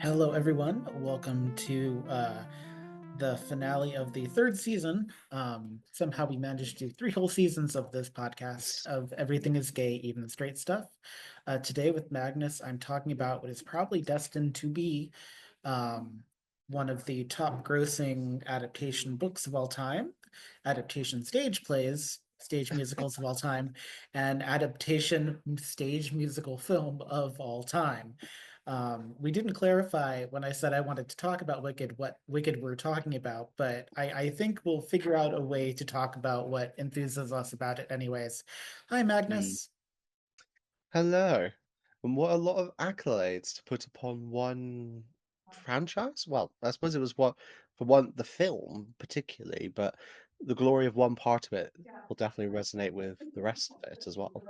Hello, everyone. Welcome to the finale of the third season. Somehow we managed to do three whole seasons of this podcast of Everything is Gay, Even the Straight Stuff. Today with Magnus, I'm talking about what is probably destined to be um, one of the top grossing adaptation books of all time, adaptation stage plays, stage musicals of all time, and adaptation stage musical film of all time. We didn't clarify when I said I wanted to talk about Wicked, what Wicked we're talking about, but I think we'll figure out a way to talk about what enthuses us about it anyways. Hi, Mm. Magnus. Hello. And what a lot of accolades to put upon one franchise? Well, I suppose it was what for one the film particularly, but the glory of one part of it will definitely resonate with the rest of it as well.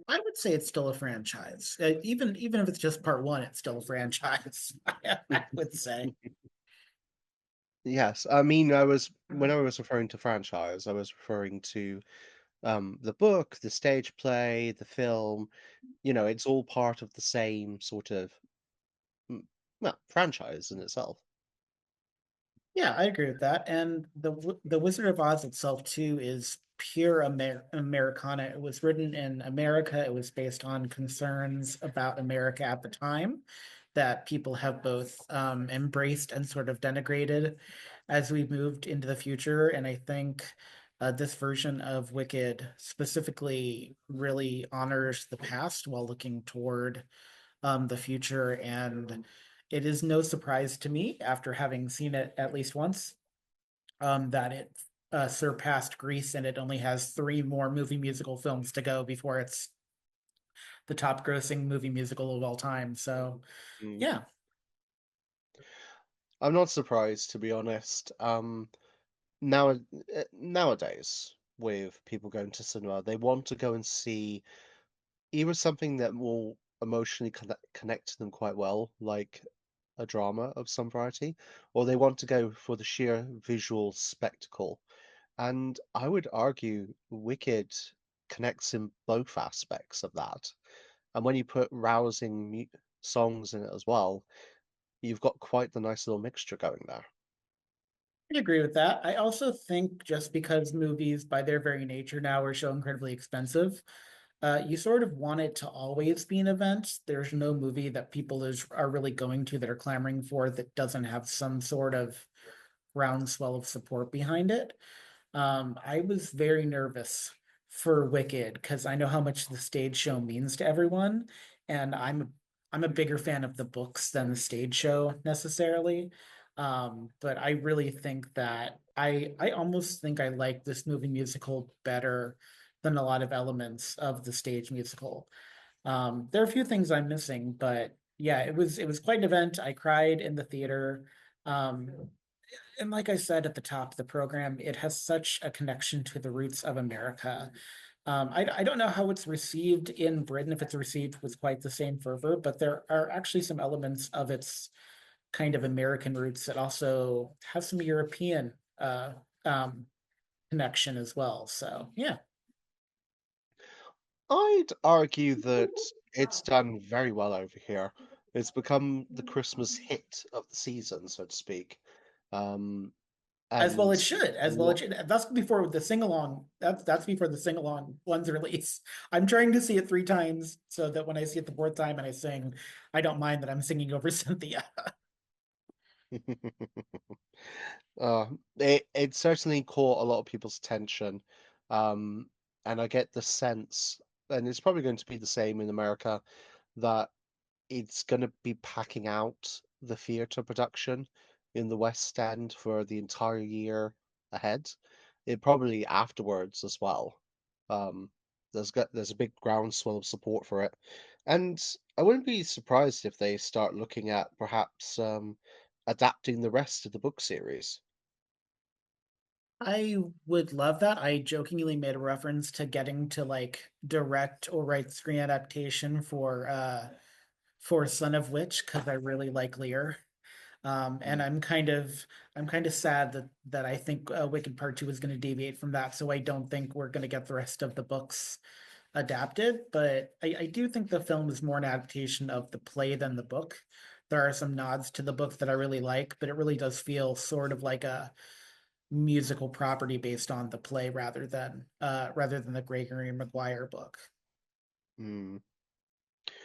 I would say it's still a franchise. Even if it's just part one, it's still a franchise. I would say. Yes, I mean I was when I was referring to franchise, I was referring to the book, the stage play, the film. It's all part of the same sort of mm, well, franchise in itself. Yeah, I agree with that. And the Wizard of Oz itself too is pure Americana. It was written in America. It was based on concerns about America at the time that people have both embraced and sort of denigrated as we moved into the future. And I think this version of Wicked specifically really honors the past while looking toward the future. And it is no surprise to me, after having seen it at least once, that it surpassed Grease, and it only has three more movie musical films to go before it's the top grossing movie musical of all time. So, Mm. yeah. I'm not surprised, to be honest. Nowadays, with people going to cinema, they want to go and see either something that will emotionally connect to them quite well, like a drama of some variety, or they want to go for the sheer visual spectacle. And I would argue Wicked connects in both aspects of that. And when you put rousing songs in it as well, you've got quite the nice little mixture going there. I agree with that. I also think just because movies, by their very nature now, are so incredibly expensive, you sort of want it to always be an event. There's no movie that are really going to that are clamoring for that doesn't have some sort of groundswell of support behind it. I was very nervous for Wicked because I know how much the stage show means to everyone, and I'm a bigger fan of the books than the stage show necessarily. But I really think that I almost think I like this movie musical better than a lot of elements of the stage musical. There are a few things I'm missing, but yeah, it was quite an event. I cried in the theater. Um, and like I said at the top of the program, it has such a connection to the roots of America. I don't know how it's received in Britain, if it's received with quite the same fervor, but there are actually some elements of its kind of American roots that also have some European um, connection as well. So, yeah. I'd argue that it's done very well over here. It's become the Christmas hit of the season, so to speak. Um, As well and it should, a as well it lot, should. That's before the sing along. That's before the sing along one's release. I'm trying to see it three times so that when I see it the fourth time and I sing, I don't mind that I'm singing over Cynthia. it certainly caught a lot of people's attention. Um, and I get the sense, and it's probably going to be the same in America, that it's going to be packing out the theatre production in the West End for the entire year ahead. It probably afterwards as well. Um, there's a big groundswell of support for it, and I wouldn't be surprised if they start looking at perhaps adapting the rest of the book series. I would love that. I jokingly made a reference to getting to like direct or write screen adaptation for Son of Witch because I really like Lear. And Mm. I'm kind of sad that I think Wicked Part Two is going to deviate from that. So I don't think we're going to get the rest of the books adapted. But I do think the film is more an adaptation of the play than the book. There are some nods to the book that I really like, but it really does feel sort of like a musical property based on the play rather than the Gregory Maguire book. Mm.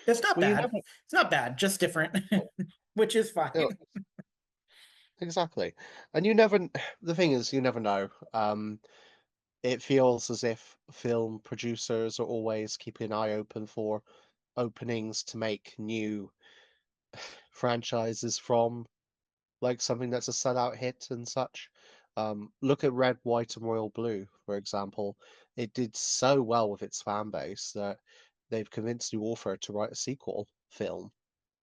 It's not Well, you bad. never. It's not bad, just different, which is You know, fine. exactly, and you never. The thing is, you never know. It feels as if film producers are always keeping an eye open for openings to make new franchises from, like something that's a sellout hit and such. Look at Red, White, and Royal Blue, for example. It did so well with its fan base that they've convinced the author to write a sequel film,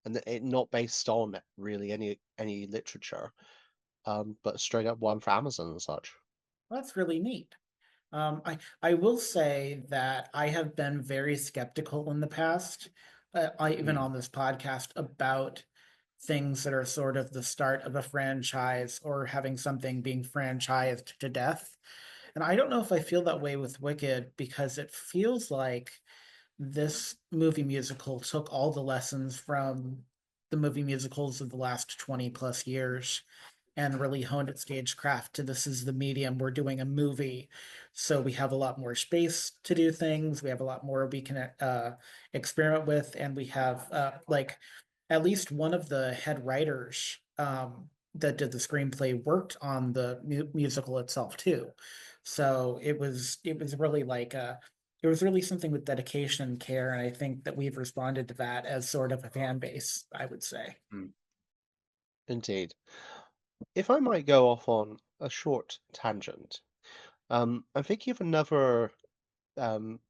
and it not based on really any literature, but straight up one for Amazon and such. That's really neat. I will say that I have been very skeptical in the past, even Mm, on this podcast, about things that are sort of the start of a franchise or having something being franchised to death. And I don't know if I feel that way with Wicked because it feels like this movie musical took all the lessons from the movie musicals of the last 20 plus years and really honed its stagecraft to this is the medium. We're doing a movie. So we have a lot more space to do things. We have a lot more we can experiment with. And we have like at least one of the head writers that did the screenplay worked on the musical itself too. So it was really like it was really something with dedication and care. And I think that we've responded to that as sort of a fan base, I would say. mm, indeed. If I might go off on a short tangent, I'm thinking of another um,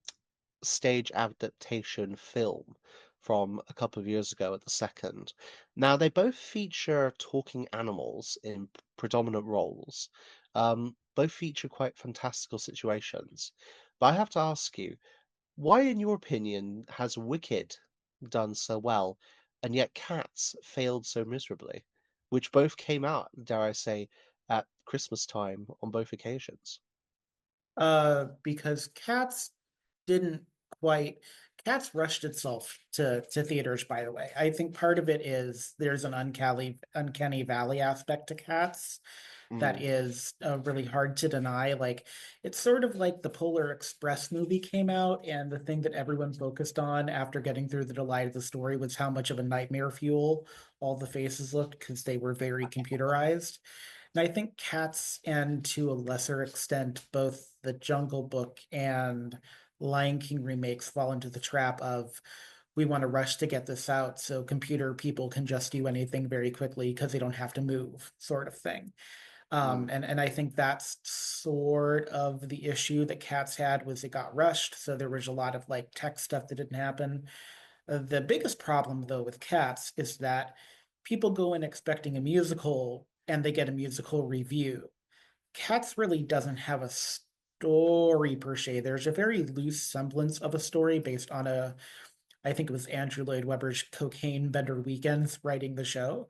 stage adaptation film from a couple of years ago at the second. Now, they both feature talking animals in predominant roles. Both feature quite fantastical situations. But I have to ask you, why, in your opinion, has Wicked done so well, and yet Cats failed so miserably? Which both came out, dare I say, at Christmas time on both occasions. Because didn't quite Cats rushed itself to theaters, by the way. I think part of it is there's an uncanny valley aspect to Cats that Mm, is really hard to deny. Like it's sort of like the Polar Express movie came out, and the thing that everyone focused on after getting through the delight of the story was how much of a nightmare fuel all the faces looked because they were very computerized. And I think Cats, and to a lesser extent, both the Jungle Book and Lion King remakes fall into the trap of we want to rush to get this out so computer people can just do anything very quickly because they don't have to move, sort of thing. mm, And I think that's sort of the issue that Cats had was it got rushed, so there was a lot of like tech stuff that didn't happen. The biggest problem though with Cats is that people go in expecting a musical and they get a musical review. Cats really doesn't have a story per se. There's a very loose semblance of a story based on I think it was Andrew Lloyd Webber's Cocaine Bender Weekends writing the show,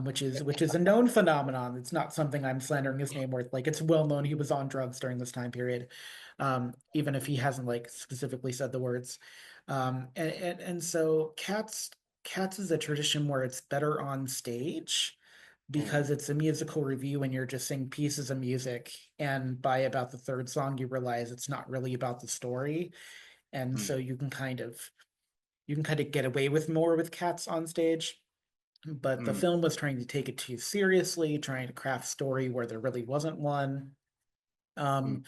which is a known phenomenon. It's not something I'm slandering his name worth. Like it's well known he was on drugs during this time period, even if he hasn't like specifically said the words. And so Cats is a tradition where it's better on stage mm, because it's a musical review and you're just singing pieces of music. And by about the third song, you realize it's not really about the story. And mm, so you can kind of get away with more with Cats on stage. But the mm, film was trying to take it too seriously, trying to craft story where there really wasn't one. mm, Um,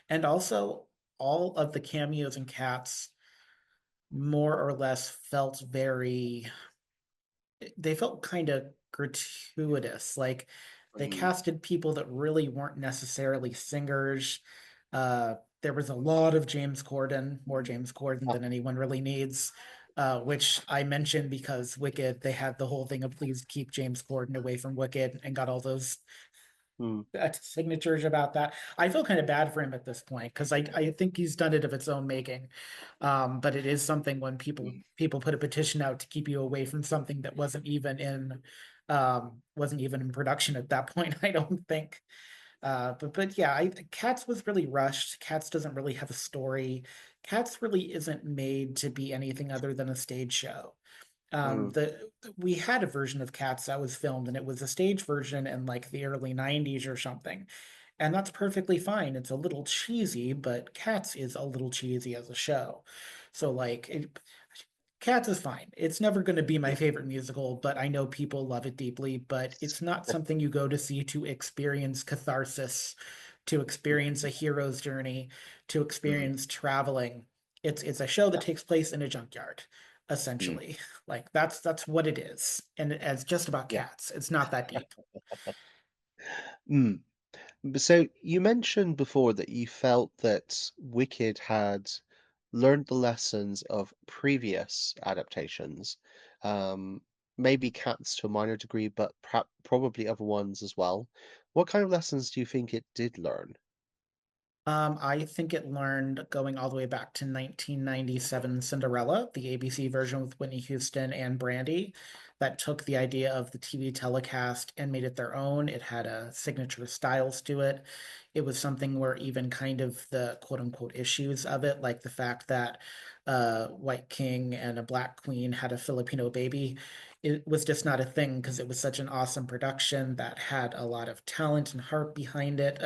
and also all of the cameos in Cats more or less felt very they felt kind of gratuitous. Like they mm. casted people that really weren't necessarily singers. There was a lot of James Corden, more James Corden Ah, than anyone really needs. Which I mentioned because Wicked, they had the whole thing of please keep James Corden away from Wicked and got all those mm, signatures about that. I feel kind of bad for him at this point because I think he's done it of its own making. But it is something when mm, people put a petition out to keep you away from something that wasn't even in production at that point, I don't think. But yeah, Cats was really rushed. Cats doesn't really have a story. Cats really isn't made to be anything other than a stage show. Mm, The we had a version of Cats that was filmed, and it was a stage version in like the early 90s or something. And that's perfectly fine. It's a little cheesy, but Cats is a little cheesy as a show. So Cats is fine. It's never going to be my favorite musical, but I know people love it deeply, but it's not something you go to see to experience catharsis, to experience a hero's journey, to mm, experience traveling. It's a show that yeah. takes place in a junkyard, Mm, essentially. Like that's what it is. And it's just about yeah. cats. It's not that deep. Mm. So you mentioned before that you felt that Wicked had learned the lessons of previous adaptations, um, maybe Cats to a minor degree, but probably other ones as well. What kind of lessons do you think it did learn? I think it learned going all the way back to 1997 Cinderella, the ABC version with Whitney Houston and Brandy, that took the idea of the TV telecast and made it their own. It had a signature styles to it. It was something where even kind of the quote unquote issues of it, like the fact that a white king and a black queen had a Filipino baby, it was just not a thing because it was such an awesome production that had a lot of talent and heart behind it.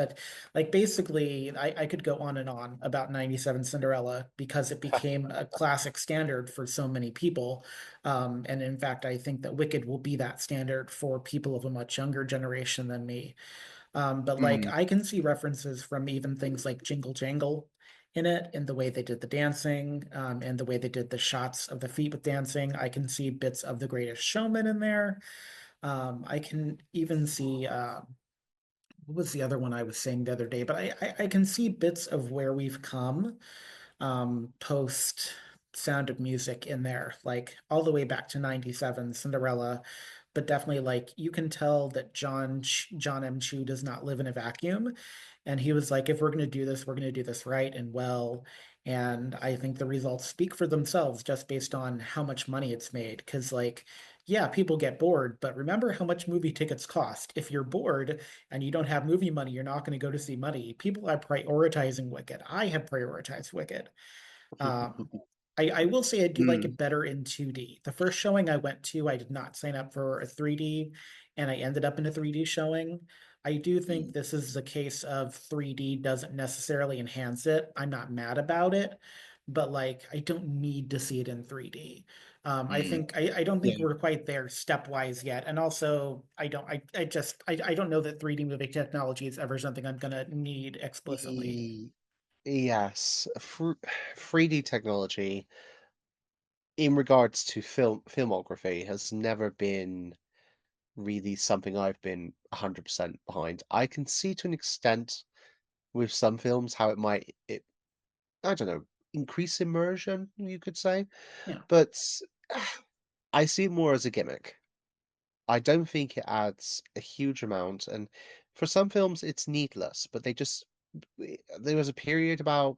Like basically, I could go on and on about 97 Cinderella because it became a classic standard for so many people. And in fact, I think that Wicked will be that standard for people of a much younger generation than me. But like Mm, I can see references from even things like Jingle Jangle in it, in the way they did the dancing, and the way they did the shots of the feet with dancing. I can see bits of The Greatest Showman in there. I can even see what was the other one I was saying the other day? But I can see bits of where we've come post Sound of Music in there, like all the way back to 97, Cinderella. But definitely, like, you can tell that John M. Chu does not live in a vacuum. And he was like, if we're going to do this, we're going to do this right and well. And I think the results speak for themselves just based on how much money it's made. Because, like, yeah, people get bored, but remember how much movie tickets cost. If you're bored and you don't have movie money, you're not going to go to see money. People are prioritizing Wicked. I have prioritized Wicked. Um, I will say I do like mm, it better in 2D. The first showing I went to, I did not sign up for a 3D, and I ended up in a 3D showing. I do think mm, this is a case of 3D doesn't necessarily enhance it. I'm not mad about it, but like I don't need to see it in 3D. mm. I don't think Yeah. we're quite there stepwise yet. And also I don't know that 3D movie technology is ever something I'm gonna need explicitly. E- yes, 3D technology in regards to filmography has never been really something I've been 100% behind. I can see to an extent with some films how I don't know, increase immersion, you could say, Yeah. but I see it more as a gimmick. I don't think it adds a huge amount, and for some films it's needless, but there was a period about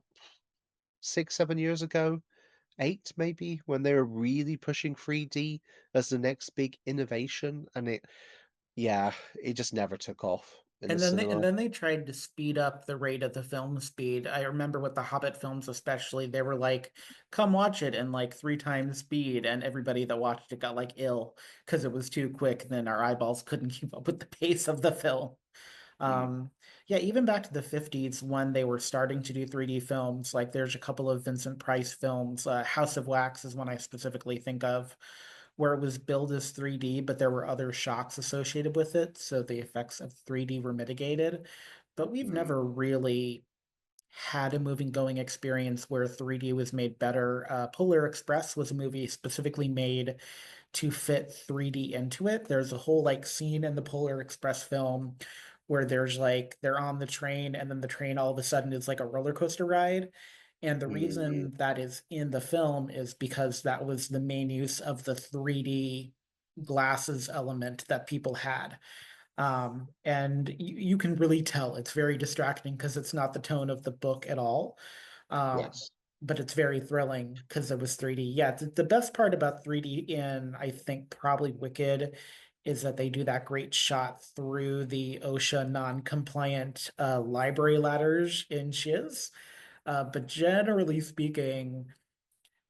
6, 7 years ago, 8 maybe, when they were really pushing 3D as the next big innovation, and yeah, it just never took off in the And cinema. then they tried to speed up the rate of the film speed. I remember with the Hobbit films especially, they were like, "Come watch it in like three times speed," and everybody that watched it got like ill because it was too quick. Then our eyeballs couldn't keep up with the pace of the film. Mm, Um, yeah, even back to the 50s when they were starting to do 3D films, like there's a couple of Vincent Price films. House of Wax is one I specifically think of, where it was billed as 3D, but there were other shocks associated with it, so the effects of 3D were mitigated. But we've mm, never really had a moving going experience where 3D was made better. Polar Express was a movie specifically made to fit 3D into it. There's a whole like scene in the Polar Express film where there's like they're on the train and then the train all of a sudden is like a roller coaster ride. And the mm, reason that is in the film is because that was the main use of the 3D glasses element that people had. And you can really tell it's very distracting because it's not the tone of the book at all. Um, yes. but it's very thrilling because it was 3D. Yeah, the best part about 3D in, I think, probably Wicked is that they do that great shot through the OSHA non-compliant library ladders in Shiz. But generally speaking,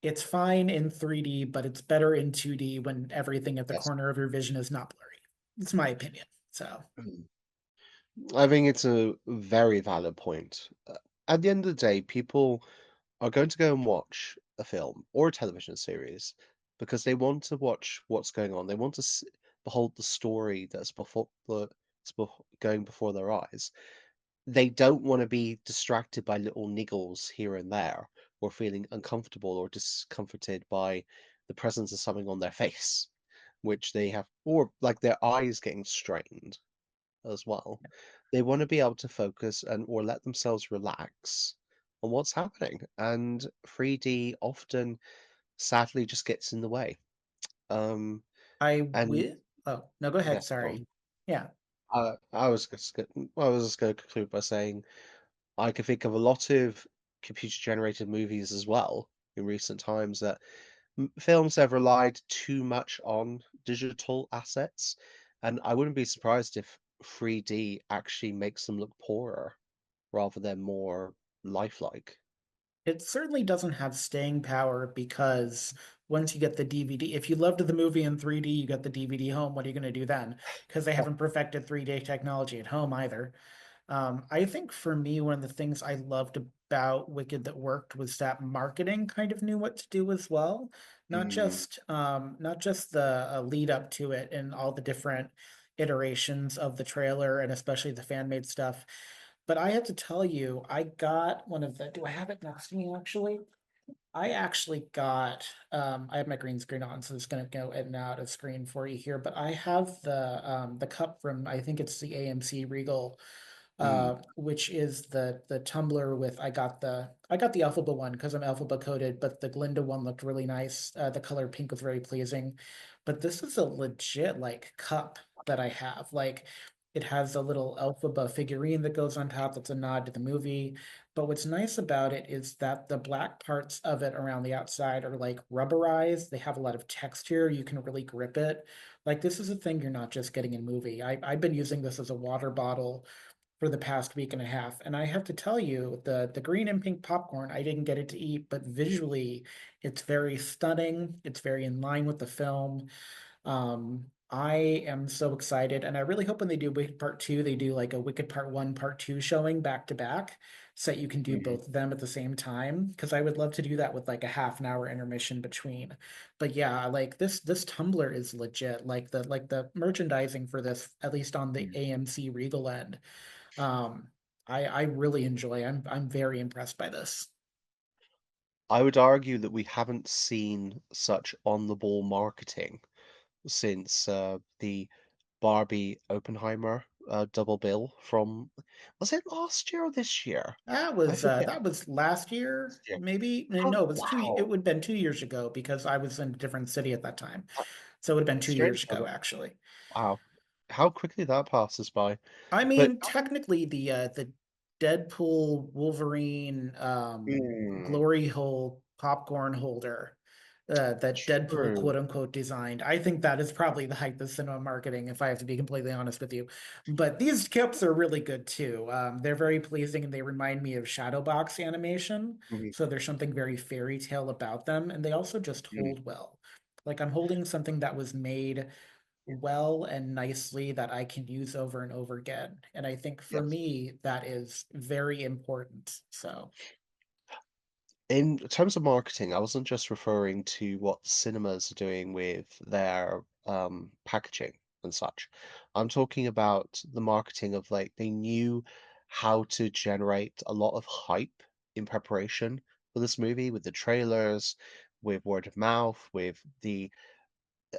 it's fine in 3D, but it's better in 2D when everything at the Yes. corner of your vision is not blurry. It's my opinion. So Mm. I think it's a very valid point. At the end of the day, people are going to go and watch a film or a television series because they want to watch what's going on. They want to behold the story going before their eyes. They don't want to be distracted by little niggles here and there, or feeling uncomfortable or discomforted by the presence of something on their face, which they have, or like their eyes getting strained as well. They want to be able to focus and or let themselves relax on what's happening. And 3D often sadly just gets in the way. Um I and will. Oh, no, go ahead. yes, go Sorry. on. Yeah. I was just going to conclude by saying I can think of a lot of computer generated movies as well in recent times that films have relied too much on digital assets, and I wouldn't be surprised if 3D actually makes them look poorer rather than more lifelike. It certainly doesn't have staying power because once you get the DVD, if you loved the movie in 3D, you get the DVD home, what are you going to do then? Because they haven't perfected 3D technology at home either. I think for me, one of the things I loved about Wicked that worked was that marketing kind of knew what to do as well. Mm, Not just the lead up to it and all the different iterations of the trailer and especially the fan made stuff. But I have to tell you, I got one of the, do I have it next to me actually? I actually got I have my green screen on, so it's gonna go in and out of screen for you here, but I have the cup from I think it's the AMC Regal mm, which is the tumbler with I got the Alphaba one because I'm Alphaba coded, but the Glinda one looked really nice. The color pink was very pleasing. But this is a legit like cup that I have. Like it has a little Alphaba figurine that goes on top that's a nod to the movie. But what's nice about it is that the black parts of it around the outside are like rubberized. They have a lot of texture. You can really grip it. Like this is a thing you're not just getting in movie. I've been using this as a water bottle for the past week and a half. And I have to tell you, the green and pink popcorn, I didn't get it to eat, but visually, it's very stunning. It's very in line with the film. I am so excited, and I really hope when they do Wicked Part 2, they do like a Wicked Part 1, Part 2 showing back to back, so that you can do mm. both of them at the same time. Because I would love to do that with like a half an hour intermission between. But yeah, like this Tumblr is legit. Like the merchandising for this, at least on the Mm. AMC Regal end, um, I really enjoy. I'm very impressed by this. I would argue that we haven't seen such on the ball marketing since the Barbie Oppenheimer double bill from, was it last year or this year? I forget. That was last year, Last year. maybe. Oh, No, it was it wow. would have been 2 years ago because I was in a different city at that time. Uh, So it would have been two Strange years how ago, actually. wow, how quickly that passes by. I But mean, technically the Deadpool Wolverine mm, glory hole popcorn holder that Deadpool true. quote unquote designed. I think that is probably the height of cinema marketing, if I have to be completely honest with you. But these clips are really good too. They're very pleasing and they remind me of Shadowbox animation. Mhm, So there's something very fairy tale about them, and they also just mhm. hold well. Like I'm holding something that was made well and nicely that I can use over and over again. And I think for Yes. me, that is very important. So, In terms of marketing, I wasn't just referring to what cinemas are doing with their packaging and such. I'm talking about the marketing of like they knew how to generate a lot of hype in preparation for this movie with the trailers, with word of mouth,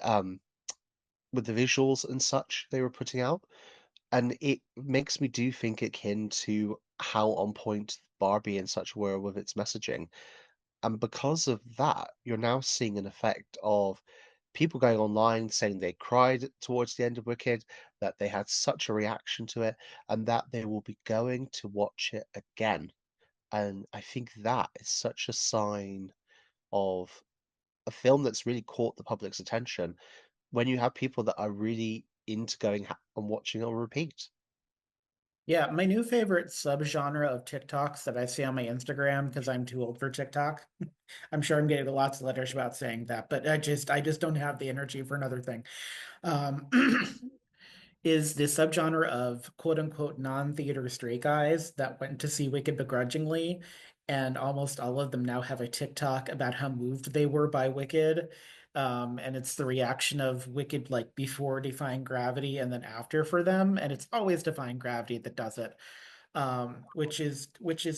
um with the visuals and such they were putting out. And it makes me do think akin to how on point Barbie and such were with its messaging. And because of that, you're now seeing an effect of people going online saying they cried towards the end of Wicked, that they had such a reaction to it, and that they will be going to watch it again. And I think that is such a sign of a film that's really caught the public's attention when you have people that are really into going and watching it on repeat. Yeah, my new favorite subgenre of TikToks that I see on my Instagram, because I'm too old for TikTok. I'm sure I'm getting lots of letters about saying that, but I just don't have the energy for another thing. Um, is the subgenre of quote unquote non-theater straight guys that went to see Wicked begrudgingly, and almost all of them now have a TikTok about how moved they were by Wicked. And it's the reaction of Wicked like before Defying Gravity and then after for them, and it's always Defying Gravity that does it, which is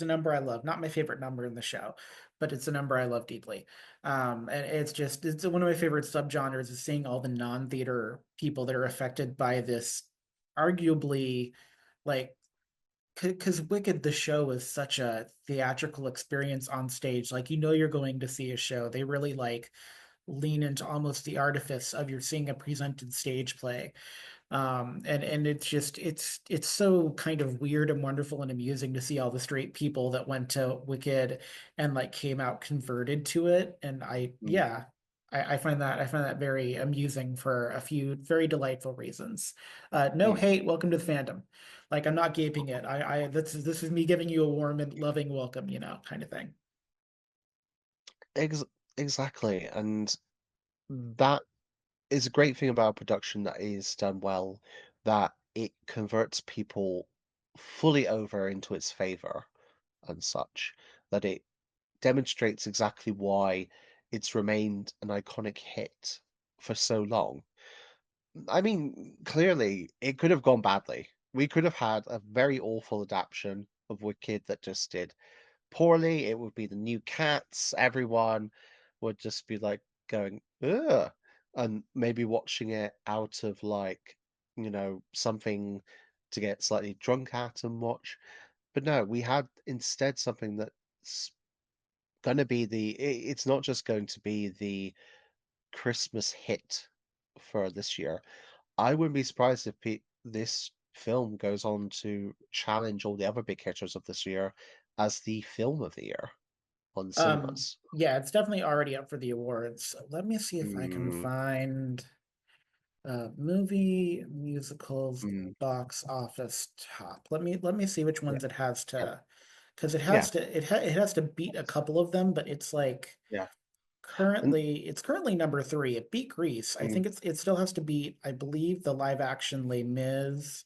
a number I love. Not my favorite number in the show, but it's a number I love deeply. And it's one of my favorite subgenres is seeing all the non-theater people that are affected by this arguably like because Wicked the show is such a theatrical experience on stage. Like you're going to see a show. They really like lean into almost the artifice of you're seeing a presented stage play. And it's so kind of weird and wonderful and amusing to see all the straight people that went to Wicked and like came out converted to it. And Mm, I find that very amusing for a few very delightful reasons. No mm. hate, welcome to the fandom. Like I'm not gaping it. This is me giving you a warm and loving welcome, kind of thing. Ex exactly, and that is a great thing about a production that is done well, that it converts people fully over into its favor and such, that it demonstrates exactly why it's remained an iconic hit for so long. I mean, clearly, it could have gone badly. We could have had a very awful adaptation of Wicked that just did poorly. It would be the new Cats. Everyone would just be like going, ugh, and maybe watching it out of like, something to get slightly drunk at and watch. But no, we had instead something that's gonna be it's not just going to be the Christmas hit for this year. I wouldn't be surprised if this film goes on to challenge all the other big hitters of this year as the film of the year on cinemas. Yeah, it's definitely already up for the awards. Let me see if I can Mm, find movie musicals mm, box office top. Let me see which yeah, ones it has sure. to, because Yeah, it has to beat a couple of them, but it's like yeah. And currently number three. It beat Grease. I mm, think it still has to beat, I believe, the live action Les Mis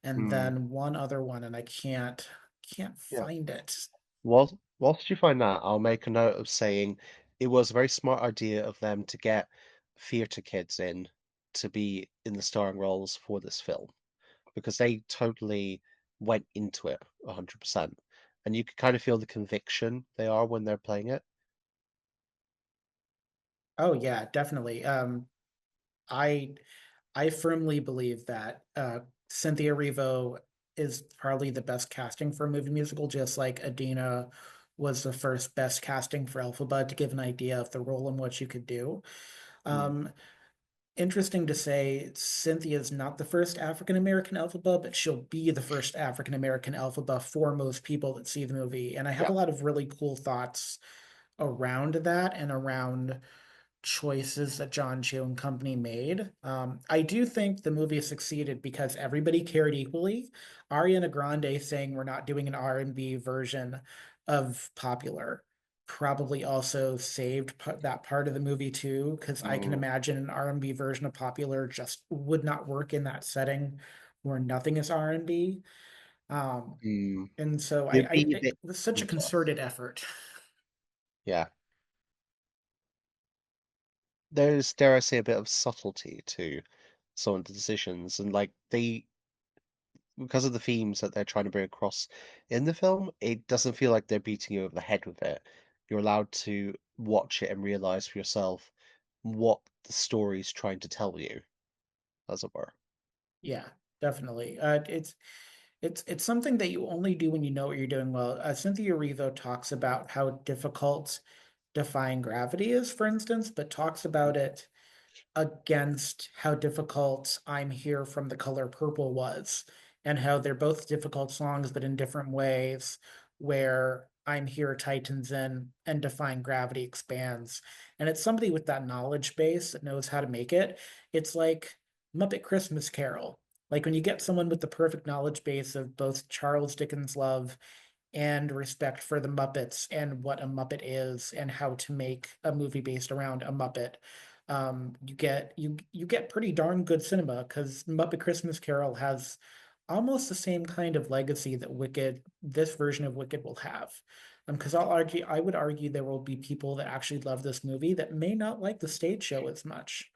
and mm, then one other one, and I can't yeah. find it. Whilst you find that, I'll make a note of saying it was a very smart idea of them to get theatre kids in to be in the starring roles for this film because they totally went into it 100%. And you could kind of feel the conviction they are when they're playing it. Oh yeah, definitely. I I firmly believe that Cynthia Erivo is probably the best casting for a movie musical, just like Adina was the first best casting for Elphaba to give an idea of the role and what you could do. Mm, Um, Interesting to say, Cynthia is not the first African American Elphaba, but she'll be the first African American Elphaba for most people that see the movie. And I have yeah. a lot of really cool thoughts around that and around choices that John Chu and company made. I do think the movie succeeded because everybody cared equally. Ariana Grande saying we're not doing an R&B version of Popular probably also saved that part of the movie too, because I can Mm, imagine an R&B version of Popular just would not work in that setting where nothing is R&B. Um, mm. and so It'd be a it bit was such a pointless. concerted effort. Yeah. There's, dare I say, a bit of subtlety to some of the decisions, and like because of the themes that they're trying to bring across in the film, it doesn't feel like they're beating you over the head with it. You're allowed to watch it and realize for yourself what the story's trying to tell you, as it were. Yeah, definitely. It's something that you only do when you know what you're doing well. Cynthia Erivo talks about how difficult defying gravity is, for instance, but talks about it against how difficult I'm Here from the Color Purple was, and how they're both difficult songs, but in different ways, where I'm Here tightens in and Defying Gravity expands. And it's somebody with that knowledge base that knows how to make it. It's like Muppet Christmas Carol. Like when you get someone with the perfect knowledge base of both Charles Dickens' love and respect for the Muppets and what a Muppet is and how to make a movie based around a Muppet. You get pretty darn good cinema because Muppet Christmas Carol has almost the same kind of legacy that this version of Wicked will have. Because I would argue there will be people that actually love this movie that may not like the stage show as much,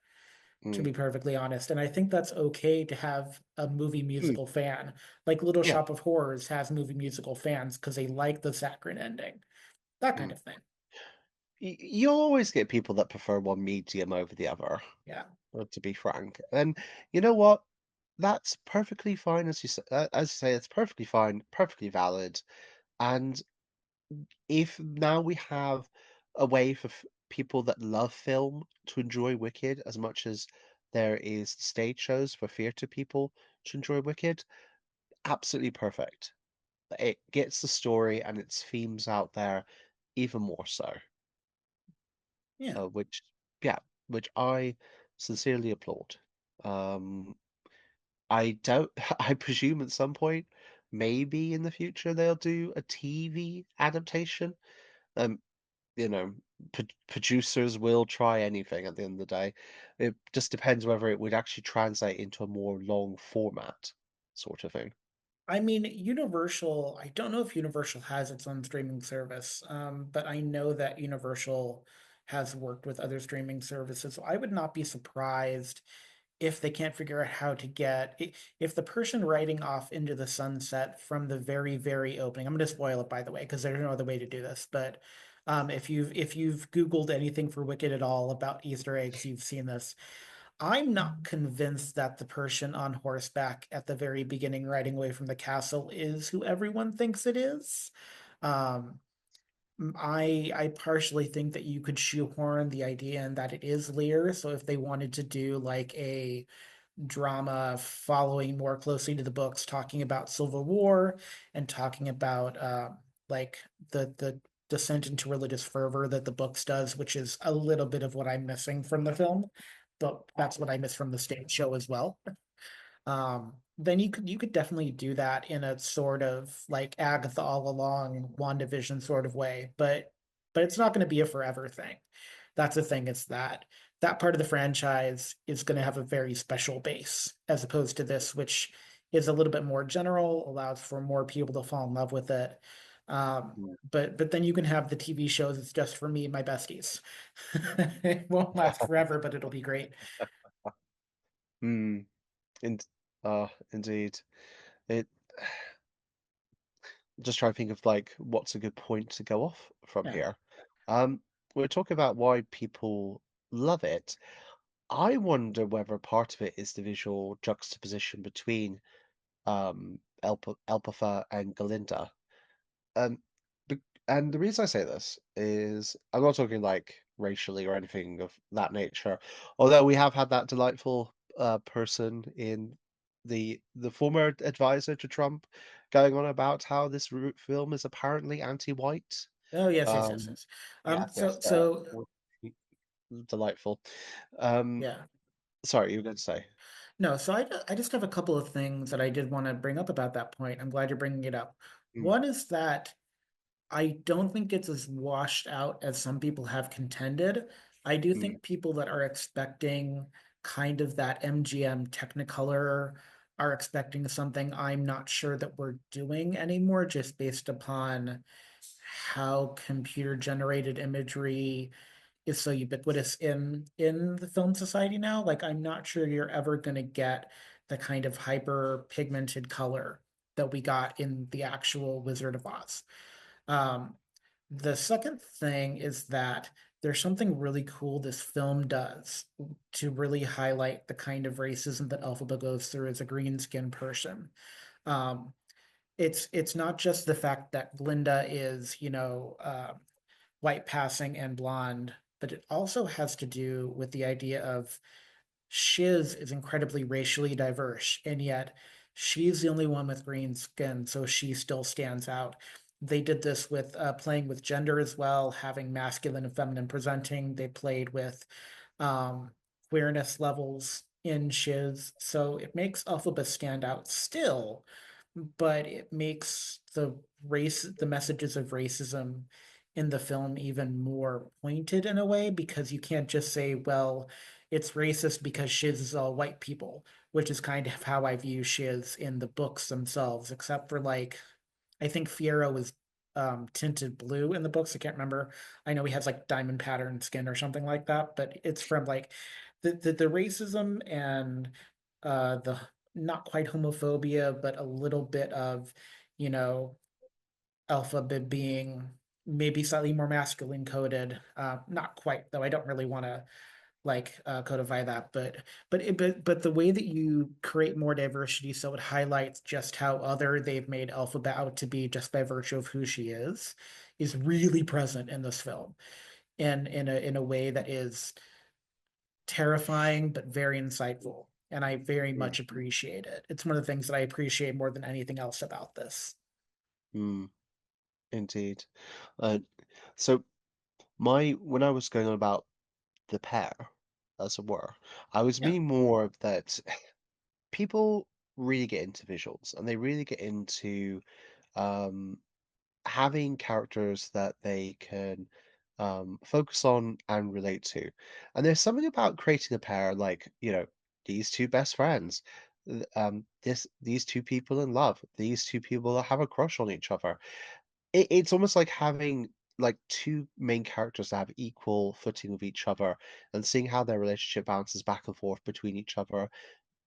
to Mm. be perfectly honest. And I think that's okay to have a movie Mm. musical fan. Like Little Yeah. Shop of Horrors has movie musical fans because they like the saccharine ending, that kind Mm. of thing. You always get people that prefer one medium over the other, Yeah. to be frank. And you know what? That's perfectly fine, as you say, it's perfectly fine, perfectly valid. And if now we have a way for people that love film to enjoy Wicked as much as there is stage shows for theatre people to enjoy Wicked, absolutely perfect. It gets the story and its themes out there even more so, Yeah. which, yeah, which I sincerely applaud. Um, I don't, I presume at some point, maybe in the future, they'll do a TV adaptation. Um, you know, producers will try anything at the end of the day. It just depends whether it would actually translate into a more long format sort of thing. I mean, Universal, I don't know if Universal has its own streaming service, but I know that Universal has worked with other streaming services. So I would not be surprised if they can't figure out how to if the person writing off into the sunset from the very, very opening. I'm going to spoil it, by the way, because there's no other way to do this. But if you've Googled anything for Wicked at all about Easter eggs, you've seen this. I'm not convinced that the person on horseback at the very beginning riding away from the castle is who everyone thinks it is. Um, I partially think that you could shoehorn the idea in that it is Lear. So if they wanted to do like a drama following more closely to the books, talking about Civil War and talking about like the descent into religious fervor that the books does, which is a little bit of what I'm missing from the film, but that's what I miss from the stage show as well. Then you could definitely do that in a sort of like Agatha all along WandaVision sort of way, but it's not going to be a forever thing. That's the thing. It's that part of the franchise is going to have a very special base as opposed to this, which is a little bit more general, allows for more people to fall in love with it. Mm. But then you can have the TV shows. It's just for me, and my besties. It won't last forever, but it'll be great. Hmm. In, indeed. It. Just trying to think of like what's a good point to go off from Yeah. here. Um, we're talking about why people love it. I wonder whether part of it is the visual juxtaposition between Elpatha and Galinda. Um, and the reason I say this is I'm not talking like racially or anything of that nature. Although we have had that delightful person in the former advisor to Trump going on about how this film is apparently anti-white. Oh yes, yes, yes, Um, yes. yeah, So yes, delightful. Um, yeah. sorry, you were going to say. No, so I just have a couple of things that I did want to bring up about that point. I'm glad you're bringing it up. Mm, One is that I don't think it's as washed out as some people have contended. I do mm, think people that are expecting kind of that MGM Technicolor are expecting something I'm not sure that we're doing anymore, just based upon how computer generated imagery is so ubiquitous in the film society now. Like I'm not sure you're ever going to get the kind of hyper pigmented color that we got in the actual Wizard of Oz. Um, the second thing is that there's something really cool this film does to really highlight the kind of racism that Elphaba goes through as a green skinned person. Um, it's not just the fact that Glinda is, white passing and blonde, but it also has to do with the idea of Shiz is incredibly racially diverse, and yet she's the only one with green skin, so she still stands out. They did this with playing with gender as well, having masculine and feminine presenting. They played with um, queerness levels. in Shiz, so it makes Alphaba stand out still, but it makes the messages of racism in the film even more pointed in a way because you can't just say, well, it's racist because Shiz is all white people, which is kind of how I view Shiz in the books themselves, except for like I think Fiero was tinted blue in the books. I can't remember. I know he has like diamond pattern skin or something like that, but it's from like the racism and the not quite homophobia, but a little bit of, you know, alpha bit being maybe slightly more masculine coded. Not quite, though I don't really want to like codify that, but the way that you create more diversity so it highlights just how other they've made Alphabet out to be just by virtue of who she is really present in this film and in a way that is terrifying but very insightful. And I very much Mhm. appreciate it. It's one of the things that I appreciate more than anything else about this. Mm, indeed. Uh, so my when I was going on about the pair, as it were, I was Yeah, meaning more of that people really get into visuals and they really get into um, having characters that they can focus on and relate to. And there's something about creating a pair, like, these two best friends, these two people in love, these two people that have a crush on each other. It's almost like having like two main characters that have equal footing with each other and seeing how their relationship bounces back and forth between each other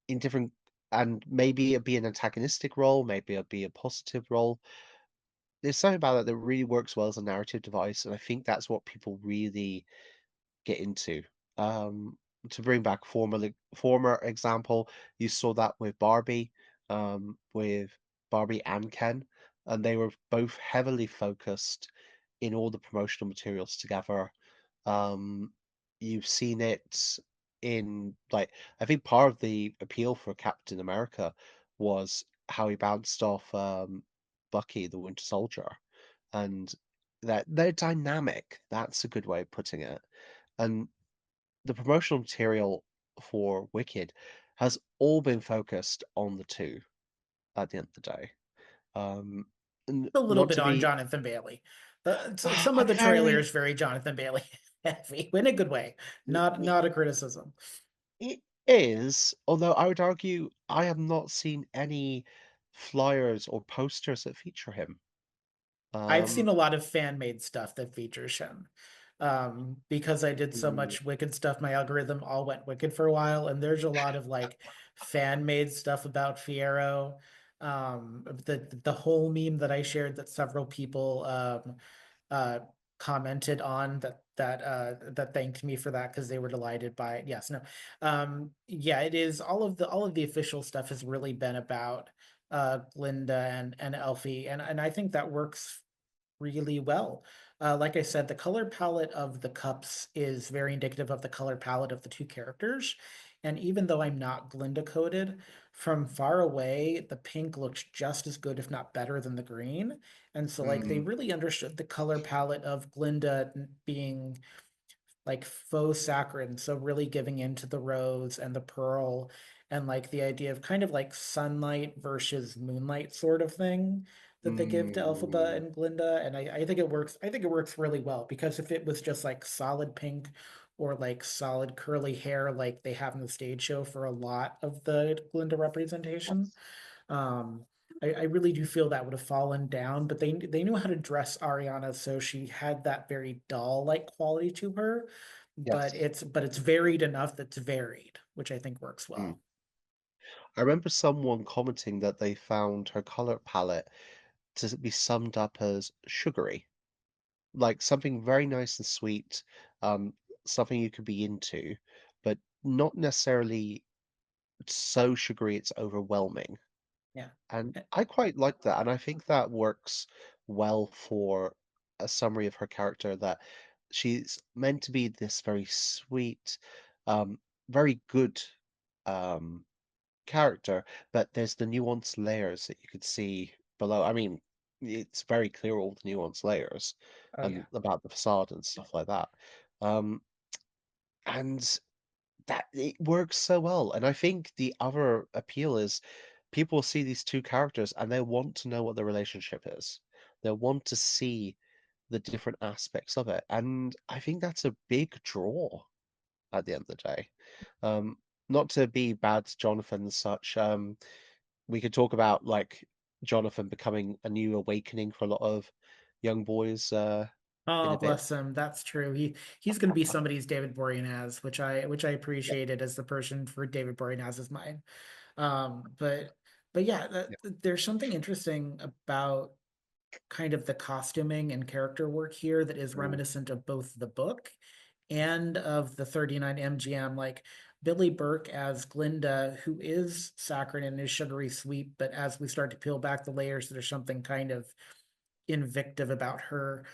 in different and maybe it'd be an antagonistic role, maybe it'd be a positive role. There's something about it that really works well as a narrative device, and I think that's what people really get into. Um, to bring back former example, you saw that with Barbie and Ken, and they were both heavily focused in all the promotional materials together. Um, you've seen it in like I think part of the appeal for Captain America was how he bounced off Bucky, the Winter Soldier, and that they're dynamic. That's a good way of putting it. And the promotional material for Wicked has all been focused on the two at the end of the day. Um, and a little not bit to on be Jonathan Bailey. Some of I'm the very trailers very Jonathan Bailey heavy in a good way, not a criticism. it is, although I would argue I have not seen any flyers or posters that feature him. I've seen Um, a lot of fan made stuff that features him. Because I did so mm, much Wicked stuff, my algorithm all went Wicked for a while, and there's a lot of like fan made stuff about Fiero. The whole meme that I shared that several people uh commented on that thanked me for that because they were delighted by it. Yes, no. Yeah, it is all of the official stuff has really been about Glinda and Elfie, and I think that works really well. Like I said, the color palette of the cups is very indicative of the color palette of the two characters. And even though I'm not Glinda coded, from far away, the pink looks just as good, if not better, than the green. And so, like, they mm, really understood the color palette of Glinda being like faux saccharine, so really giving into the rose and the pearl and like the idea of kind of like sunlight versus moonlight sort of thing that they give to Elphaba mm, and Glinda. And I think it works. I think it works really well because if it was just like solid pink or like solid curly hair like they have in the stage show for a lot of the Glinda representation, yes, um, I really do feel that would have fallen down, but they knew how to dress Ariana so she had that very doll-like quality to her, but yes. it's varied enough that's varied, which I think works Mm. well. I remember someone commenting that they found her color palette to be summed up as sugary, like something very nice and sweet, um, something you could be into, but not necessarily so sugary it's overwhelming. Yeah. And I quite like that, and I think that works well for a summary of her character that she's meant to be this very sweet, um, very good um, character, but there's the nuanced layers that you could see below. I mean, it's very clear all the nuanced layers Oh and yeah. about the facade and stuff like that. Um, and that it works so well. And I think the other appeal is people see these two characters and they want to know what the relationship is. They want to see the different aspects of it. And I think that's a big draw at the end of the day. Um, Not to be bad to Jonathan and such, we could talk about like Jonathan becoming a new awakening for a lot of young boys in Oh, a bit. bless him. That's true. He's going to be somebody's David Boreanaz, which I Yeah, appreciated as the person for David Boreanaz is mine. But yeah, yeah. there's something interesting about kind of the costuming and character work here that is Ooh. reminiscent of both the book and of the 39 MGM. Like Billy Burke as Glinda, who is saccharine and is sugary sweet, but as we start to peel back the layers, there's something kind of invictive about her.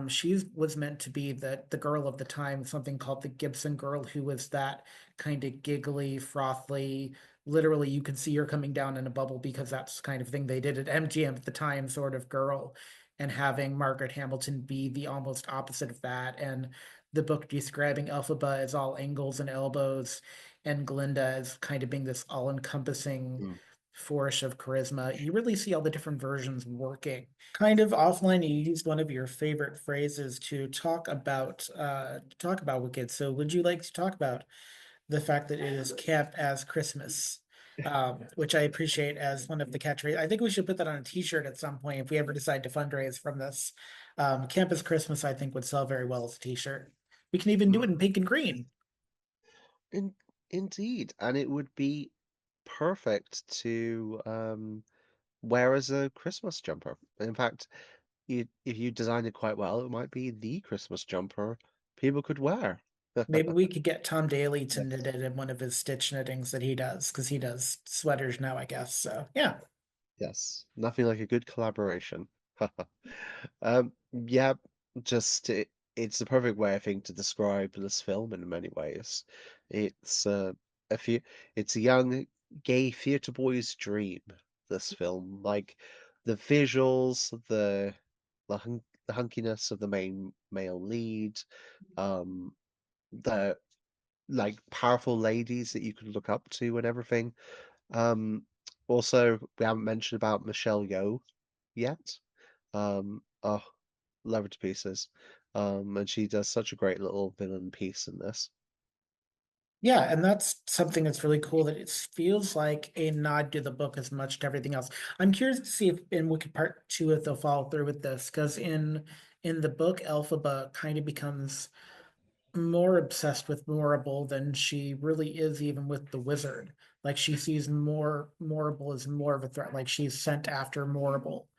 She was meant to be the girl of the time, something called the Gibson girl, who was that kind of giggly, frothy. Literally, you could see her coming down in a bubble because that's the kind of thing they did at MGM at the time, sort of girl. And having Margaret Hamilton be the almost opposite of that, and the book describing Elphaba as all angles and elbows, and Glinda as kind of being this all-encompassing Mm. force of charisma. You really see all the different versions working. Kind of offline, you used one of your favorite phrases to talk about Wicked. So would you like to talk about the fact that it is camped as Christmas? Which I appreciate as one of the catchphrases. I think we should put that on a t-shirt at some point if we ever decide to fundraise from this. Camp as Christmas, I think, would sell very well as a t-shirt. We can even do it in pink and green. In, Indeed, and it would be perfect to wear as a Christmas jumper. In fact, if you designed it quite well, it might be the Christmas jumper people could wear. Maybe we could get Tom Daly to Yes. knit it in one of his stitch knittings that he does, because he does sweaters now, I guess. So yeah. Yes, nothing like a good collaboration. Yeah, just it's the perfect way, I think, to describe this film in many ways. It's a few, it's a young gay theatre boy's dream, this film. Like the visuals, the hunkiness of the main male lead, um, the like powerful ladies that you can look up to and everything. Um, Also, we haven't mentioned about Michelle Yeoh yet. Oh, love her to pieces. And she does such a great little villain piece in this. Yeah, and that's something that's really cool that it feels like a nod to the book as much to everything else. I'm curious to see if in Wicked Part 2 if they'll follow through with this, because in the book, Elphaba kind of becomes more obsessed with Morrible than she really is even with the wizard. Like she sees Morrible as more of a threat, like she's sent after Morrible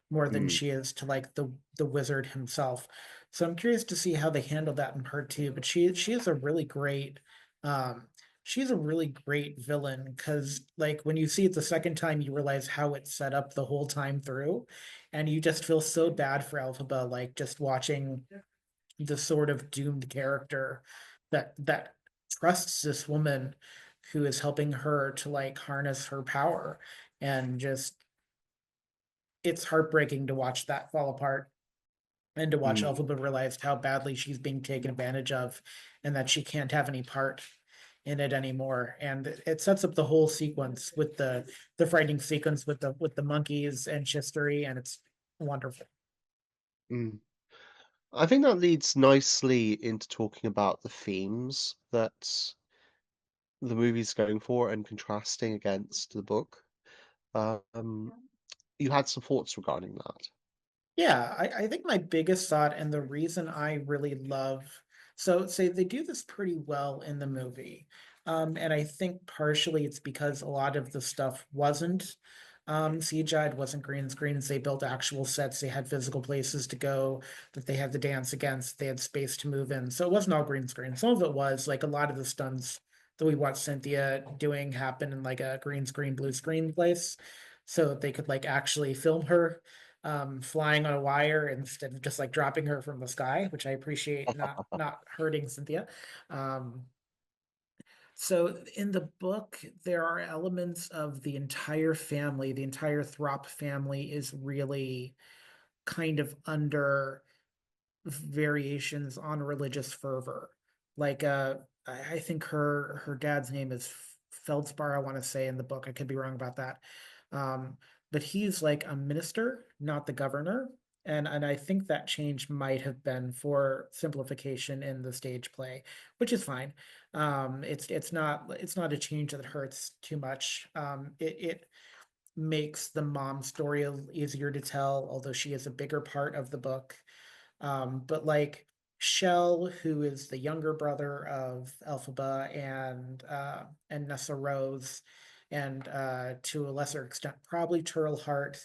more than Mm, she is to like the wizard himself. So I'm curious to see how they handle that in part two. But she is a really great um she's a really great villain because like when you see it the second time you realize how it's set up the whole time through and you just feel so bad for Elphaba like just watching the sort of doomed character that trusts this woman who is helping her to like harness her power and just it's heartbreaking to watch that fall apart and to watch mm, Elphaba realize how badly she's being taken advantage of and that she can't have any part in it anymore. And it sets up the whole sequence with the frightening sequence with the monkeys and Shistery, and it's wonderful. mm. I think that leads nicely into talking about the themes that the movie's going for and contrasting against the book. Um, you had some thoughts regarding that. Yeah, I think my biggest thought and the reason I really love so say they do this pretty well in the movie. And I think partially it's because a lot of the stuff wasn't CGI'd, wasn't green screens. They built actual sets, they had physical places to go that they had to dance against, they had space to move in. So it wasn't all green screen. Some of it was like a lot of the stunts that we watched Cynthia doing happen in like a green screen, blue screen place. So that they could like actually film her flying on a wire instead of just like dropping her from the sky, which I appreciate not hurting Cynthia. Um, so in the book, there are elements of the entire family, the entire Throp family is really kind of under variations on religious fervor. Like I think her dad's name is Feldspar, I want to say in the book. I could be wrong about that. Um, but he's like a minister, not the governor. And I think that change might have been for simplification in the stage play, which is fine. It's not a change that hurts too much. It makes the mom story easier to tell, although she is a bigger part of the book. But like Shell, who is the younger brother of Elphaba and Nessa Rose, and to a lesser extent, probably Turlehart,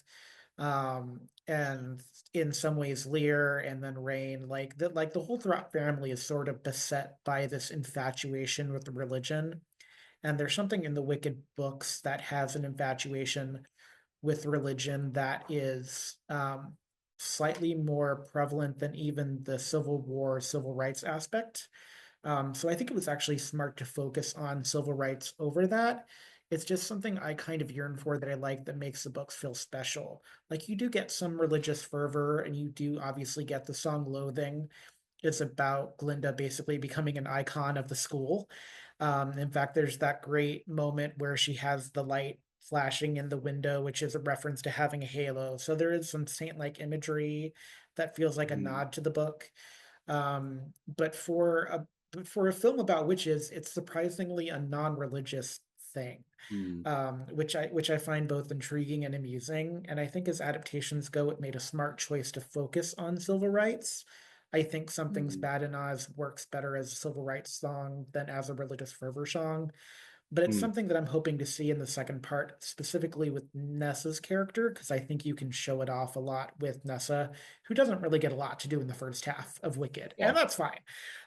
and in some ways Lear, and then Rain, like the whole Throp family is sort of beset by this infatuation with religion. And there's something in the Wicked books that has an infatuation with religion that is slightly more prevalent than even the Civil War civil rights aspect. So I think it was actually smart to focus on civil rights over that. It's just something I kind of yearn for that I like that makes the books feel special. Like you do get some religious fervor, and you do obviously get the song Loathing. It's about Glinda basically becoming an icon of the school. In fact, there's that great moment where she has the light flashing in the window, which is a reference to having a halo. So there is some saint-like imagery that feels like a Mm, nod to the book. But for a film about witches, it's surprisingly a non-religious thing, mm, which I find both intriguing and amusing. And I think as adaptations go, it made a smart choice to focus on civil rights. I think Something's mm, Bad in Oz works better as a civil rights song than as a religious fervor song. But it's mm. something that I'm hoping to see in the second part, specifically with Nessa's character, because I think you can show it off a lot with Nessa, who doesn't really get a lot to do in the first half of Wicked, Yeah. and that's fine.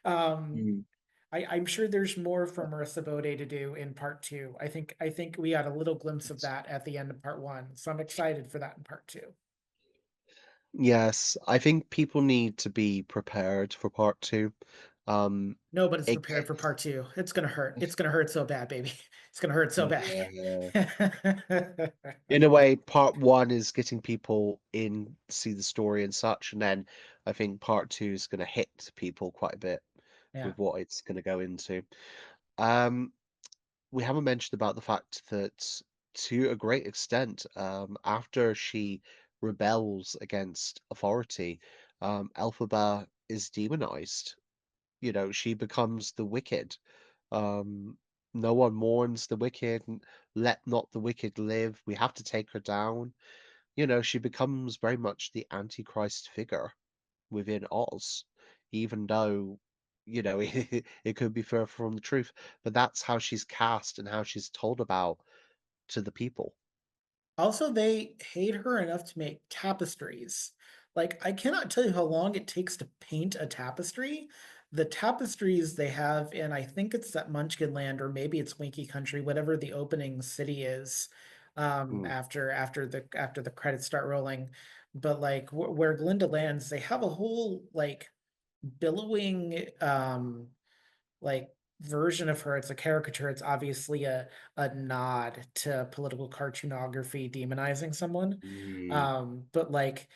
Um, Mm. I'm sure there's more for Marissa Bode to do in part two. I think we got a little glimpse of that at the end of part one, so I'm excited for that in part two. Yes, I think people need to be prepared for part two. Um, Nobody's it prepared for gets, part two. It's gonna hurt. It's gonna hurt so bad, baby. It's gonna hurt so bad. yeah. In a way, part one is getting people in to see the story and such, and then I think part two is going to hit people quite a bit Yeah. with what it's going to go into. Um, we haven't mentioned about the fact that, to a great extent, after she rebels against authority, Elphaba is demonized. You know, she becomes the wicked. Um, no one mourns the wicked. Let not the wicked live. We have to take her down. You know, she becomes very much the Antichrist figure within Oz, even though, it could be further from the truth. But that's how she's cast and how she's told about to the people. Also, they hate her enough to make tapestries. Like, I cannot tell you how long it takes to paint a tapestry. The tapestries they have in, I think it's that Munchkin Land, or maybe it's Winky Country, whatever the opening city is, Mm, after the credits start rolling. But like where Glinda lands, they have a whole like billowing like version of her. It's a caricature. It's obviously a nod to political cartoonography demonizing someone. mm, But like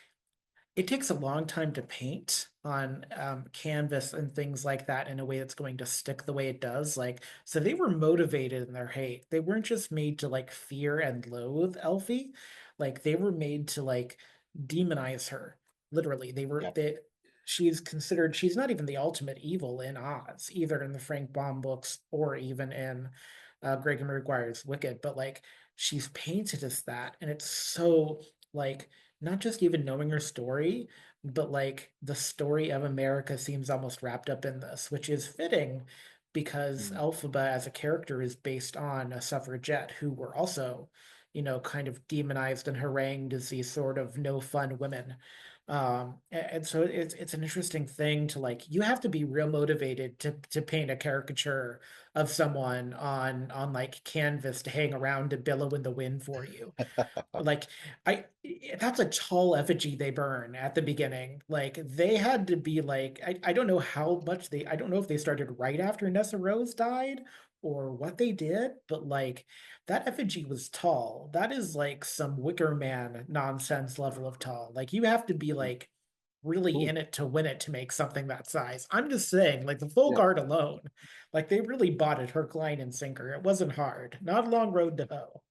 it takes a long time to paint on canvas and things like that in a way that's going to stick the way it does. Like, so they were motivated in their hate. They weren't just made to like fear and loathe Elfie. Like they were made to like demonize her. Literally, yeah. she's not even the ultimate evil in Oz, either in the Frank Baum books or even in Greg and Maguire's Wicked. But like she's painted as that, and it's so like not just even knowing her story, but like the story of America seems almost wrapped up in this, which is fitting because Mm, Elphaba as a character is based on a suffragette who were also, kind of demonized and harangued as these sort of no fun women. And so it's an interesting thing to like you have to be real motivated to paint a caricature of someone on like canvas to hang around to billow in the wind for you. Like I that's a tall effigy they burn at the beginning. Like they had to be like I don't know how much I don't know if they started right after Nessa Rose died or what they did, but like that effigy was tall. That is like some Wicker Man nonsense level of tall. Like you have to be mm. like really Cool. in it to win it to make something that size. I'm just saying, like the full Yeah. guard alone. Like they really bought it hook, line, and sinker. It wasn't hard. Not a long road to hoe.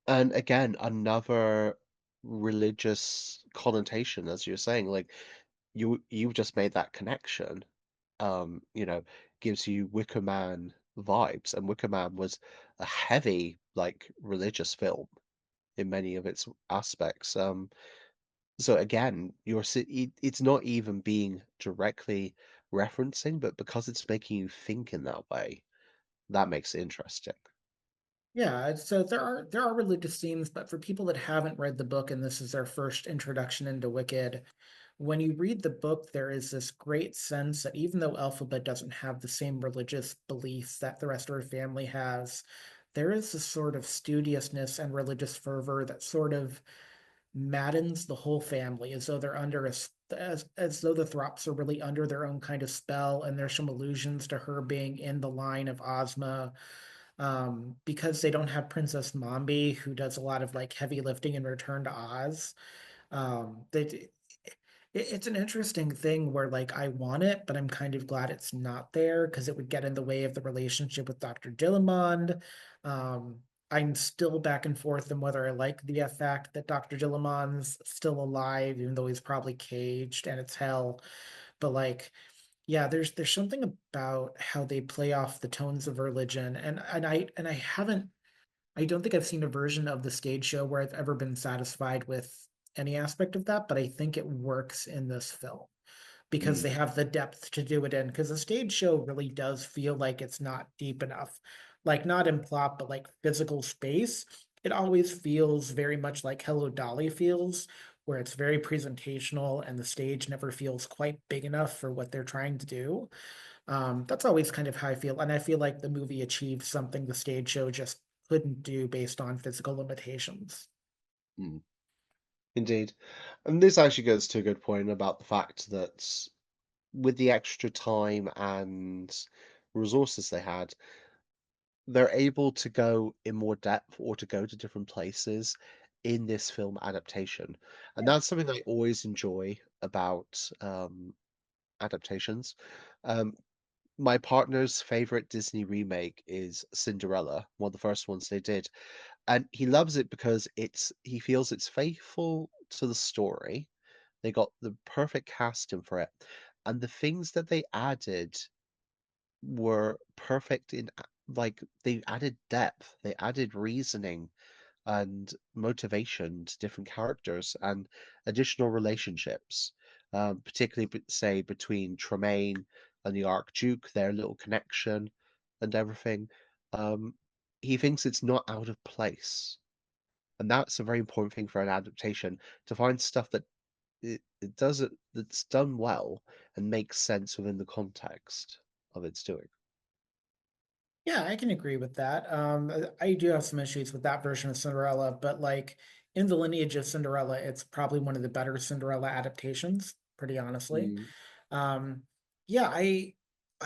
And again, another religious connotation, as you're saying, like you've just made that connection. You know, gives you Wicker Man vibes, and Wicker Man was a heavy, like, religious film in many of its aspects. So again, it's not even being directly referencing, but because it's making you think in that way, that makes it interesting. Yeah, so there are religious themes, but for people that haven't read the book and this is their first introduction into Wicked, when you read the book, there is this great sense that even though Elphaba doesn't have the same religious beliefs that the rest of her family has, there is this sort of studiousness and religious fervor that sort of maddens the whole family, as though they're under as though the Throps are really under their own kind of spell, and there's some allusions to her being in the line of Ozma, because they don't have Princess Mombi, who does a lot of like heavy lifting in Return to Oz. They it's an interesting thing where like I want it, but I'm kind of glad it's not there because it would get in the way of the relationship with Dr. Dillamond. Um, I'm still back and forth on whether I like the fact that Dr. Dillamond's still alive, even though he's probably caged and it's hell. But like, yeah, there's something about how they play off the tones of religion, and I haven't I don't think I've seen a version of the stage show where I've ever been satisfied with any aspect of that, but I think it works in this film because they Mm, have the depth to do it in. Because the stage show really does feel like it's not deep enough, like not in plot, but like physical space. It always feels very much like Hello Dolly feels, where it's very presentational and the stage never feels quite big enough for what they're trying to do. That's always kind of how I feel. And I feel like the movie achieved something the stage show just couldn't do based on physical limitations. mm, indeed. And this actually goes to a good point about the fact that with the extra time and resources they had, they're able to go in more depth or to go to different places in this film adaptation. And Yeah. that's something I always enjoy about adaptations. Um, my partner's favorite Disney remake is Cinderella, one of the first ones they did. And he loves it because he feels it's faithful to the story. They got the perfect casting for it. And the things that they added were perfect like they added depth, they added reasoning and motivation to different characters and additional relationships, particularly say between Tremaine and the Archduke, their little connection and everything. Um, he thinks it's not out of place, and that's a very important thing for an adaptation to find stuff that it does it that's done well and makes sense within the context of its doing. Yeah, I can agree with that. I do have some issues with that version of Cinderella, but like in the lineage of Cinderella, it's probably one of the better Cinderella adaptations, pretty honestly. Mm, Um, yeah, I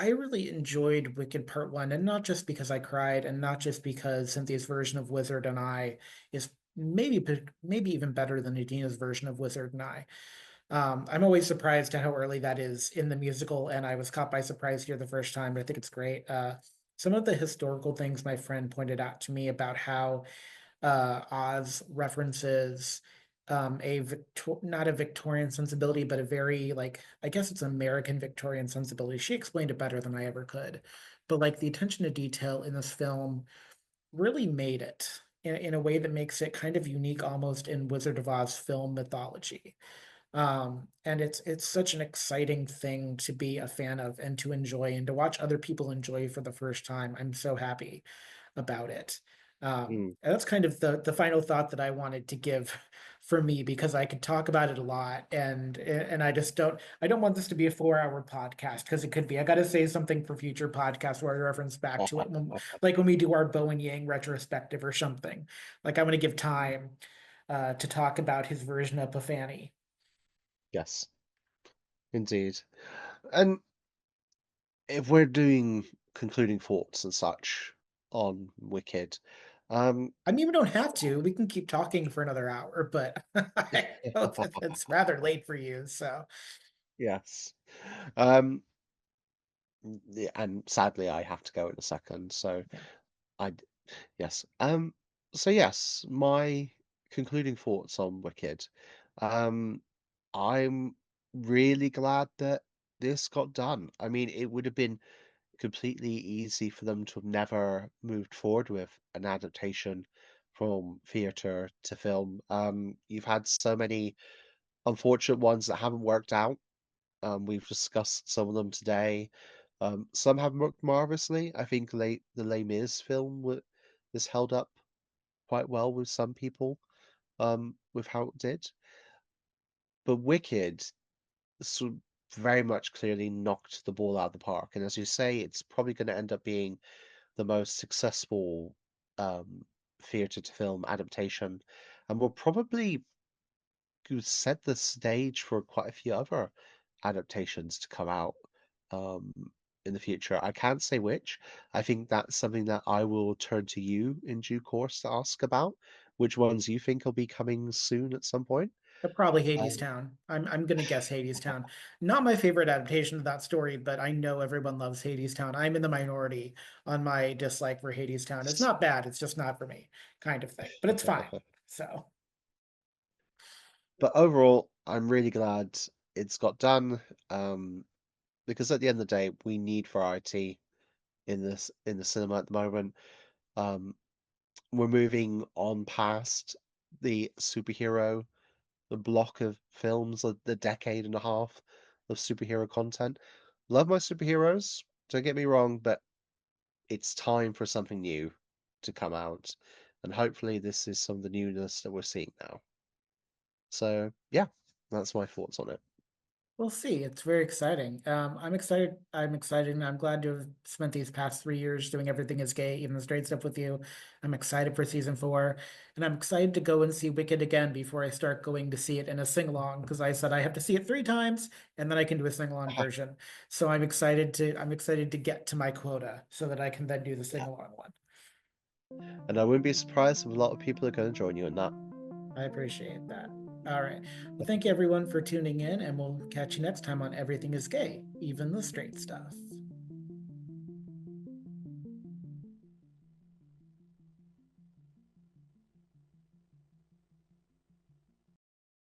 really enjoyed Wicked Part One, and not just because I cried, and not just because Cynthia's version of Wizard and I is maybe even better than Adina's version of Wizard and I. I'm always surprised at how early that is in the musical, and I was caught by surprise here the first time, but I think it's great. Some of the historical things my friend pointed out to me about how Oz references not a Victorian sensibility, but a very like I guess it's American Victorian sensibility. She explained it better than I ever could, but like the attention to detail in this film really made it in a way that makes it kind of unique, almost in Wizard of Oz film mythology. And it's such an exciting thing to be a fan of and to enjoy and to watch other people enjoy for the first time. I'm so happy about it. mm. And that's kind of the final thought that I wanted to give for me because I could talk about it a lot and I don't want this to be a 4 hour podcast because it could be. I got to say something for future podcasts where I reference back to it like when we do our Bo and Yang retrospective or something. Like I want to give time to talk about his version of Epiphany. Yes, indeed. And if we're doing concluding thoughts and such on Wicked, um, I mean, we don't have to. We can keep talking for another hour, but I know that it's rather late for you. So, yes. Um, Yeah, and sadly, I have to go in a second. So Yeah. I, yes. So yes, my concluding thoughts on Wicked. Um, I'm really glad that this got done. I mean, it would have been completely easy for them to have never moved forward with an adaptation from theater to film. You've had so many unfortunate ones that haven't worked out. We've discussed some of them today. Some have worked marvelously. I think the Les Mis film is held up quite well with some people, with how it did. But Wicked very much clearly knocked the ball out of the park. And as you say, it's probably going to end up being the most successful um, theatre to film adaptation, and will probably set the stage for quite a few other adaptations to come out um, in the future. I can't say which. I think that's something that I will turn to you in due course to ask about, which ones you think will be coming soon at some point. Probably Hades Um, Town. I'm gonna guess Hades Town. Not my favorite adaptation of that story, but I know everyone loves Hades Town. I'm in the minority on my dislike for Hades Town. It's not bad, it's just not for me, kind of thing. But it's fine. So but overall, I'm really glad it's got done. Because at the end of the day, we need variety in the cinema at the moment. Um, we're moving on past the block of films, the decade and a half of superhero content. Love my superheroes, don't get me wrong, but it's time for something new to come out. And hopefully this is some of the newness that we're seeing now. So yeah, that's my thoughts on it. we'll see. It's very exciting. I'm excited. I'm excited, and I'm glad to have spent these past 3 years doing everything is gay, even the straight stuff with you. I'm excited for season 4, and I'm excited to go and see Wicked again before I start going to see it in a sing along because I said I have to see it 3 times, and then I can do a sing along version. So I'm excited to get to my quota so that I can then do the sing Yeah. along one. And I wouldn't be surprised if a lot of people are going to join you in that. I appreciate that. All right. Well, thank you everyone for tuning in, and we'll catch you next time on Everything is Gay, even the straight stuff.